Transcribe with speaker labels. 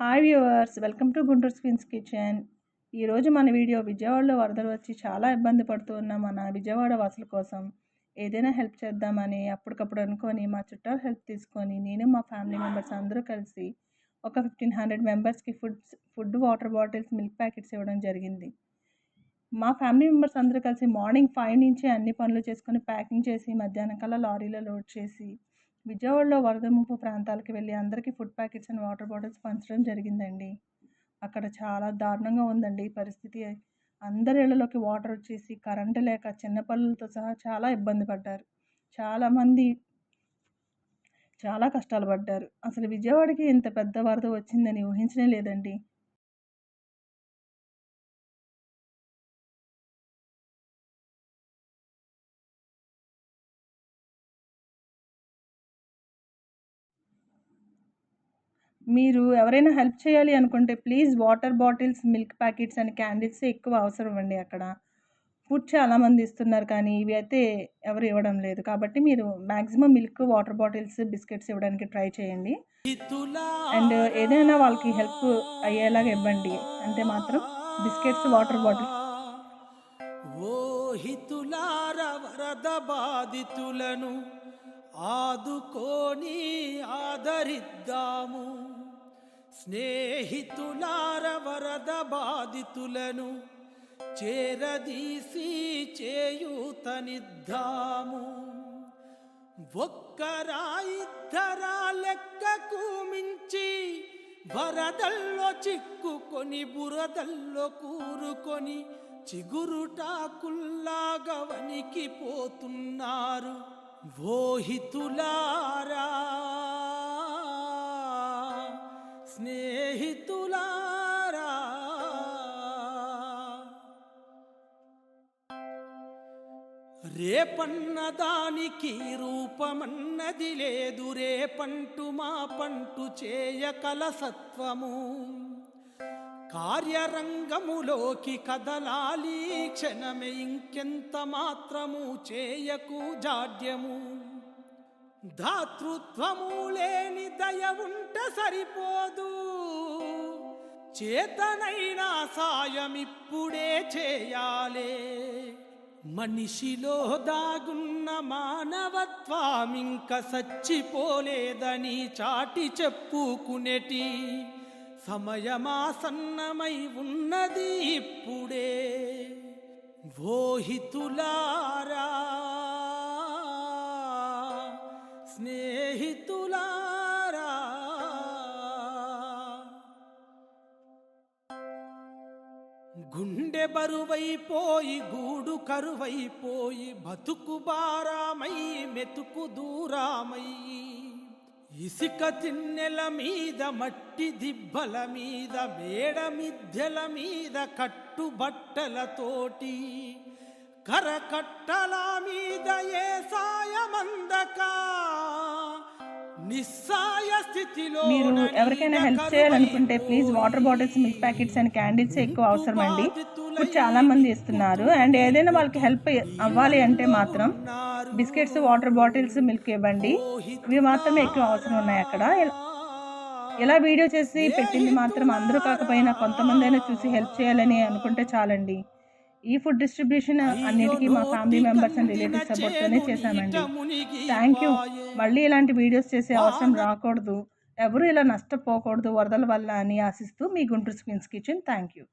Speaker 1: Hi viewers, welcome to Guntur queens kitchen. ఈరోజు మన video విజయవాడలో వరదలు వచ్చి చాలా ఇబ్బంది పడుతూ ఉన్న మన విజయవాడ వాసుల కోసం ఏదైనా హెల్ప్ చేద్దామని అప్పటికప్పుడు అనుకొని మా చుట్టాలు హెల్ప్ తీసుకొని నేను మా ఫ్యామిలీ మెంబర్స్ అందరూ కలిసి ఒక 1500 మెంబర్స్కి food water bottles milk packets ఇవ్వడం జరిగింది. మా ఫ్యామిలీ మెంబర్స్ అందరూ కలిసి మార్నింగ్ 5 నుంచి అన్ని పనులు చేసుకొని ప్యాకింగ్ చేసి మధ్యాహ్నం కల్లా లారీలో లోడ్ చేసి విజయవాడలో వరద ముంపు ప్రాంతాలకు వెళ్ళి అందరికీ food packets and water bottles పంచడం జరిగిందండి. అక్కడ చాలా దారుణంగా ఉందండి పరిస్థితి. అందరి ఇళ్లలోకి వాటర్ వచ్చేసి కరెంటు లేక చిన్నపిల్లలతో సహా చాలా ఇబ్బంది పడ్డారు. చాలామంది చాలా కష్టాలు పడ్డారు. అసలు విజయవాడకి ఇంత పెద్ద వరద వచ్చిందని ఊహించనే లేదండి. మీరు ఎవరైనా హెల్ప్ చేయాలి అనుకుంటే please water bottles, milk packets and candles ఎక్కువ అవసరం అండి. అక్కడ ఫుడ్ చాలామంది ఇస్తున్నారు కానీ ఇవి అయితే ఎవరు ఇవ్వడం లేదు. కాబట్టి మీరు maximum milk, water bottles, biscuits ఇవ్వడానికి ట్రై చేయండి. అండ్ ఏదైనా వాళ్ళకి హెల్ప్ అయ్యేలాగా ఇవ్వండి. అంటే మాత్రం బిస్కెట్స్, వాటర్ బాటిల్.
Speaker 2: ఓ హితులార వరద బాధితులను ఆదుకోని ఆదరిద్దాము. స్నేహితులార వరద బాధితులను చేరదీసి చేయూతనిద్దాము. ఒక్కరా ఇద్దరా లెక్కకు మించి వరదల్లో చిక్కుకొని బురదల్లో కూరుకొని చిగురుటాకుల్లాగా వణికిపోతున్నారు. ఓహితులారా, స్నేహితులారా, రేపన్న దానికి రూపమన్నది లేదు. రేపంటు మా పంటు చేయకల సత్వము కార్యరంగములోకి కదలాలి క్షణమే. ఇంకెంత మాత్రము చేయకు జాడ్యము. దాతృత్వము లేని దయ ఉంట సరిపోదు. చేతనైనా సాయం ఇప్పుడే చేయాలే. మనిషిలో దాగున్న మానవత్వం ఇంక సచ్చిపోలేదని చాటి చెప్పుకునేటి సమయమాసన్నమై ఉన్నది ఇప్పుడే. ఓహితులారా, స్నేహితులారా, గుండె బరువైపోయి గూడు కరువైపోయి బతుకు బారామై మెతుకు దూరామయ్యి ఇసుక తిన్నెల మీద మట్టి దిబ్బల మీద మేడ మిద్దెల మీద కట్టుబట్టలతోటి కరకట్టల మీద ఏ సాయమందక నిస్సాయ స్థితిలో.
Speaker 1: మీరు ఎవరికైనా హెల్ప్ చేయాలనుకుంటే please water bottles, milk packets and candles ఎక్కువ అవసరం అండి. ఫుడ్ చాలా మంది ఇస్తున్నారు. అండ్ ఏదైనా వాళ్ళకి హెల్ప్ అవ్వాలి అంటే మాత్రం బిస్కెట్స్, వాటర్ బాటిల్స్, మిల్క్ ఇవ్వండి. ఇవి మాత్రమే ఎక్కువ అవసరం ఉన్నాయి అక్కడ. ఇలా వీడియో చేసి పెట్టింది మాత్రం అందరూ కాకపోయినా కొంతమంది అయినా చూసి హెల్ప్ చేయాలని అనుకుంటే చాలండి. ఈ ఫుడ్ డిస్ట్రిబ్యూషన్ అన్నిటికీ మా ఫ్యామిలీ మెంబర్స్ అండ్ రిలేటివ్స్ సపోర్ట్తోనే చేశామండి. Thank you. మళ్ళీ ఇలాంటి వీడియోస్ చేసే అవసరం రాకూడదు, ఎవరు ఇలా నష్టపోకూడదు వరదల వల్ల అని ఆశిస్తూ మీ Guntur queens kitchen. Thank you.